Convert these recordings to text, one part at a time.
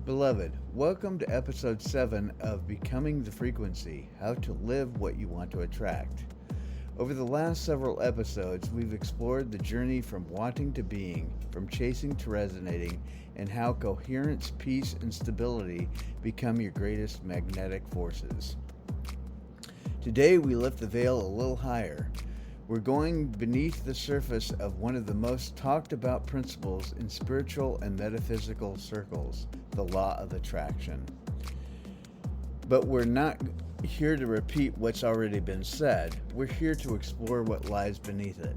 Beloved, welcome to episode 7 of Becoming the Frequency, How to Live What You Want to Attract. Over the last several episodes, we've explored the journey from wanting to being, from chasing to resonating, and how coherence, peace, and stability become your greatest magnetic forces. Today, we lift the veil a little higher. We're going beneath the surface of one of the most talked about principles in spiritual and metaphysical circles, the law of attraction. But we're not here to repeat what's already been said. We're here to explore what lies beneath it,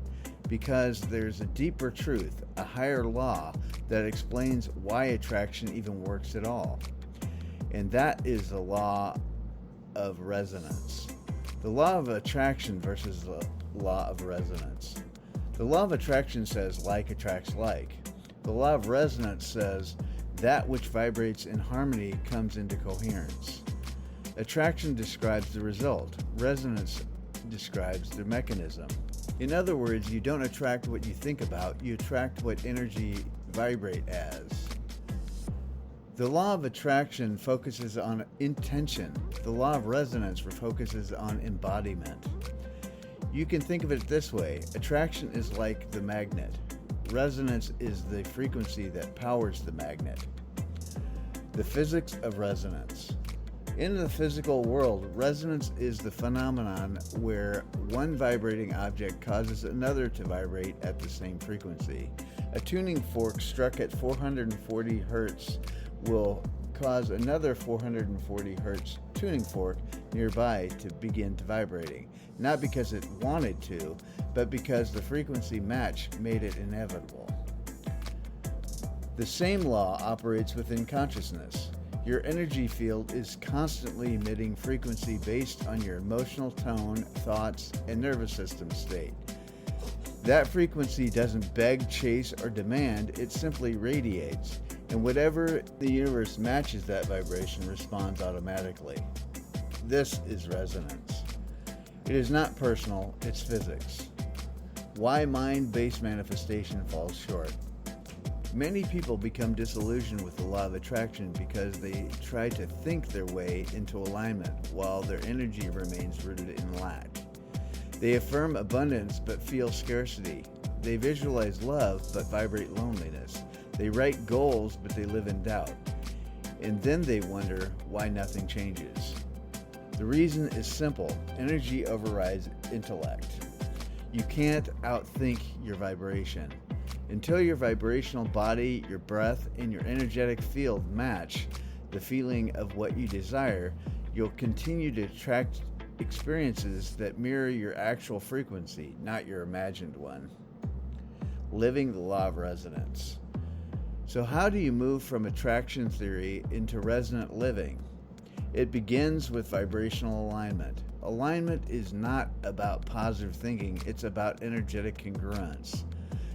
because there's a deeper truth, a higher law that explains why attraction even works at all. And that is the law of resonance. The law of attraction versus the law of resonance. The law of attraction says like attracts like. The law of resonance says that which vibrates in harmony comes into coherence. Attraction describes the result. Resonance describes the mechanism. In other words, you don't attract what you think about, you attract what energy vibrate as. The law of attraction focuses on intention. The law of resonance focuses on embodiment. You can think of it this way. Attraction is like the magnet. Resonance is the frequency that powers the magnet. The physics of resonance. In the physical world, resonance is the phenomenon where one vibrating object causes another to vibrate at the same frequency. A tuning fork struck at 440 hertz will cause another 440 hertz tuning fork nearby to begin to vibrating, not because it wanted to, but because the frequency match made it inevitable. The same law operates within consciousness. Your energy field is constantly emitting frequency based on your emotional tone, thoughts, and nervous system state. That frequency doesn't beg, chase, or demand, it simply radiates, and whatever the universe matches that vibration responds automatically. This is resonance. It is not personal, it's physics. Why mind-based manifestation falls short. Many people become disillusioned with the law of attraction because they try to think their way into alignment while their energy remains rooted in lack. They affirm abundance but feel scarcity. They visualize love but vibrate loneliness. They write goals but they live in doubt. And then they wonder why nothing changes. The reason is simple. Energy overrides intellect. You can't outthink your vibration. Until your vibrational body, your breath, and your energetic field match the feeling of what you desire, you'll continue to attract experiences that mirror your actual frequency, not your imagined one. Living the law of resonance. So how do you move from attraction theory into resonant living? It begins with vibrational alignment. Alignment is not about positive thinking, it's about energetic congruence.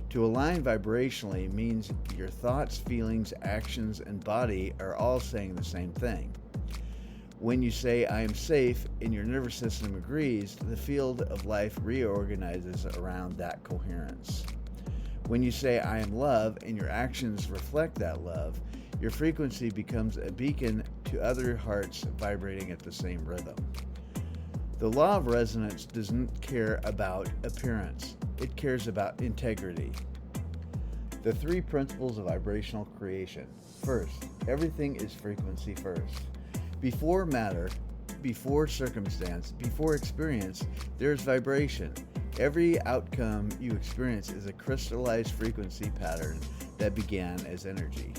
To align vibrationally means your thoughts, feelings, actions, and body are all saying the same thing. When you say, I am safe, and your nervous system agrees, the field of life reorganizes around that coherence. When you say, I am love, and your actions reflect that love, your frequency becomes a beacon to other hearts vibrating at the same rhythm. The law of resonance doesn't care about appearance. It cares about integrity. The 3 principles of vibrational creation. First, everything is frequency first. Before matter, before circumstance, before experience, there's vibration. Every outcome you experience is a crystallized frequency pattern that began as energy.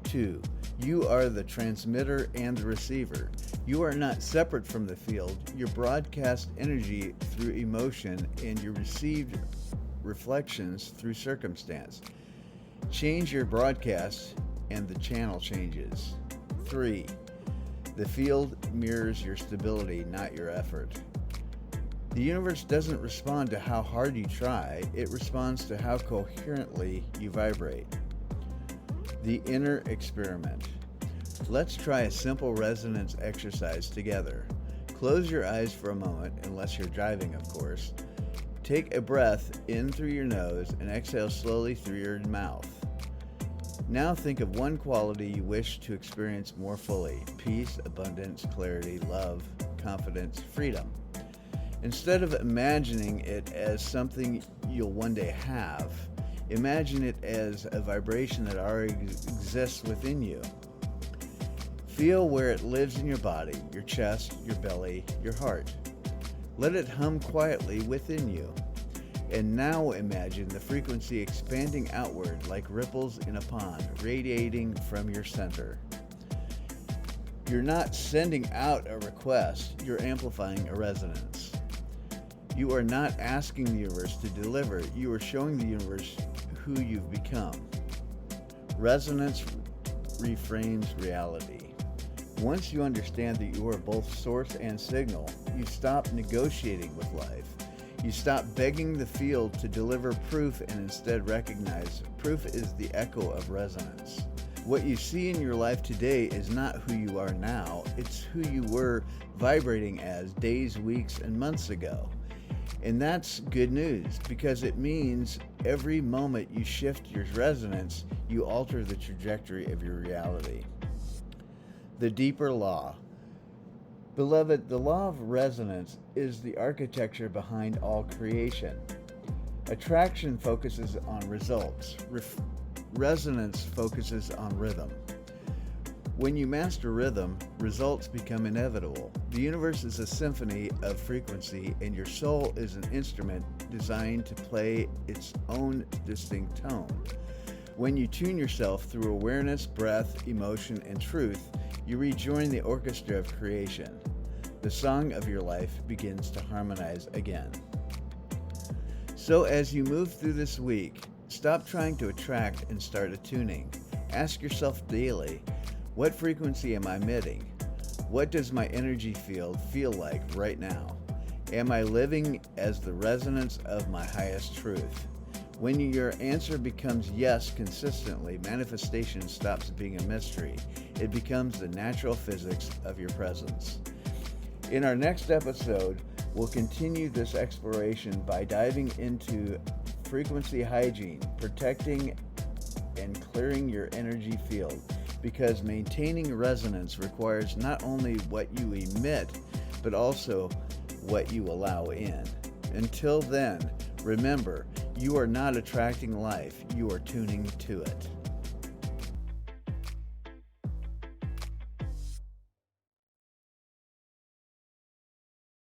2. You are the transmitter and the receiver. You are not separate from the field. You broadcast energy through emotion and you received reflections through circumstance. Change your broadcast and the channel changes. 3. The field mirrors your stability, not your effort. The universe doesn't respond to how hard you try, it responds to how coherently you vibrate. The inner experiment. Let's try a simple resonance exercise together. Close your eyes for a moment, unless you're driving, of course. Take a breath in through your nose and exhale slowly through your mouth. Now think of one quality you wish to experience more fully: peace, abundance, clarity, love, confidence, freedom. Instead of imagining it as something you'll one day have, imagine it as a vibration that already exists within you. Feel where it lives in your body, your chest, your belly, your heart. Let it hum quietly within you. And now imagine the frequency expanding outward like ripples in a pond, radiating from your center. You're not sending out a request, you're amplifying a resonance. You are not asking the universe to deliver, you are showing the universe who you've become. Resonance reframes reality. Once you understand that you are both source and signal, you stop negotiating with life. You stop begging the field to deliver proof and instead recognize proof is the echo of resonance. What you see in your life today is not who you are now, it's who you were vibrating as days, weeks, and months ago. And that's good news, because it means every moment you shift your resonance, you alter the trajectory of your reality. The deeper law. Beloved, the law of resonance is the architecture behind all creation. Attraction focuses on results. Resonance focuses on rhythm. When you master rhythm, results become inevitable. The universe is a symphony of frequency, and your soul is an instrument designed to play its own distinct tone. When you tune yourself through awareness, breath, emotion, and truth, you rejoin the orchestra of creation. The song of your life begins to harmonize again. So as you move through this week, stop trying to attract and start attuning. Ask yourself daily, what frequency am I emitting? What does my energy field feel like right now? Am I living as the resonance of my highest truth? When your answer becomes yes consistently, manifestation stops being a mystery. It becomes the natural physics of your presence. In our next episode, we'll continue this exploration by diving into frequency hygiene, protecting and clearing your energy field, because maintaining resonance requires not only what you emit, but also what you allow in. Until then, remember, you are not attracting life, you are tuning to it.